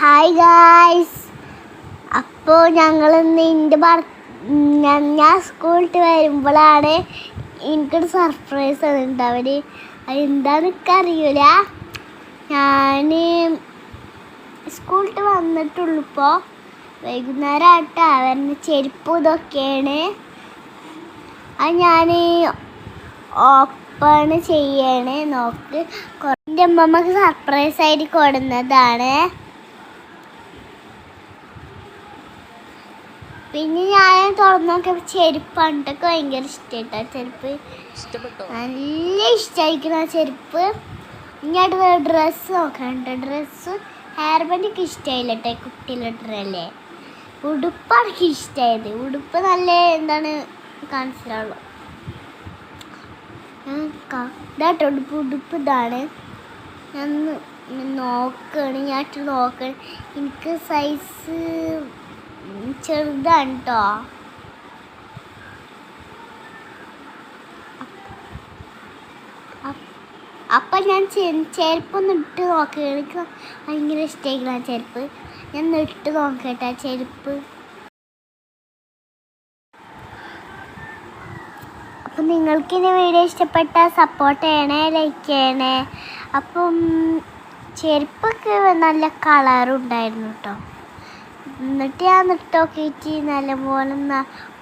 Hi guys. അപ്പോൾ ഞങ്ങൾ ഇന്ന് ഞാൻ സ്കൂളിൽ വരുമ്പോഴാണ് എനിക്കൊരു സർപ്രൈസ് ഉണ്ട്. അതെന്താണെന്ന് എനിക്കറിയില്ല. ഞാൻ സ്കൂളിൽ വന്നിട്ടുള്ളൂ. ഇപ്പോൾ വൈകുന്നേരം ആയിട്ട് അവരുടെ ചെരുപ്പ് ഇതൊക്കെയാണ്. അത് ഞാൻ ഓപ്പൺ ചെയ്യണേ. നോക്ക്, എൻ്റെ അമ്മമ്മക്ക് സർപ്രൈസ് ആയിട്ട് കൊടുന്നതാണ്. പിന്നെ ഞാൻ തുറന്നു നോക്കിയപ്പോൾ ചെരുപ്പ് പണ്ടൊക്കെ ഭയങ്കര ഇഷ്ടമായിട്ടാ. ചെരുപ്പ് നല്ല ഇഷ്ടമായിരിക്കണം ആ ചെരുപ്പ്. ഇങ്ങോട്ട് ഡ്രസ്സ് നോക്കണ്ട. ഡ്രസ്സ് ഹെയർ ബാൻഡൊക്കെ ഇഷ്ടമായില്ല കേട്ടോ. കുട്ടികളുടെ ഡ്രല്ലേ ഉടുപ്പാണ് എനിക്ക് ഇഷ്ടമായത്. ഉടുപ്പ് നല്ല എന്താണ് കാണിച്ചാലുള്ളൂ. ഇതാട്ടോ ഉടുപ്പ് ഇതാണ്. ഞാൻ നോക്കണം. എനിക്ക് സൈസ് ചെറുതാണ് കേട്ടോ. അപ്പം ഞാൻ ചെരുപ്പൊന്ന് ഇട്ട് നോക്കുക. എനിക്ക് ഭയങ്കര ഇഷ്ടമായിരിക്കണം ആ ചെരുപ്പ്. ഞാൻ ഇട്ട് നോക്കട്ടെ ആ ചെരുപ്പ്. അപ്പം നിങ്ങൾക്ക് ഇനി വീഡിയോ ഇഷ്ടപ്പെട്ടാൽ സപ്പോർട്ട് ചെയ്യണേ, ലൈക്ക് ചെയ്യണേ. അപ്പം ചെരുപ്പൊക്കെ നല്ല കളറുണ്ടായിരുന്നു കേട്ടോ. എന്നിട്ട് ഞാൻ ഇട്ട് നോക്കിയിട്ട് നല്ലപോലെ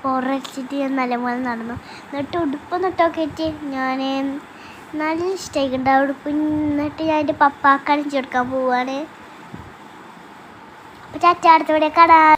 പുറച്ചിട്ട് ഞാൻ നല്ലപോലെ നടന്നു. എന്നിട്ട് ഉടുപ്പൊന്ന് ഇട്ട് നോക്കിയിട്ട് ഞാൻ നല്ല ഇഷ്ടമായിട്ടുണ്ട് ആ ഉടുപ്പ്. എന്നിട്ട് ഞാൻ എൻ്റെ പപ്പാക്ക് അണിച്ചു കൊടുക്കാൻ പോവുകയാണ്. അപ്പോൾ ചാച്ച അടുത്ത വീഡിയോ കാണാം.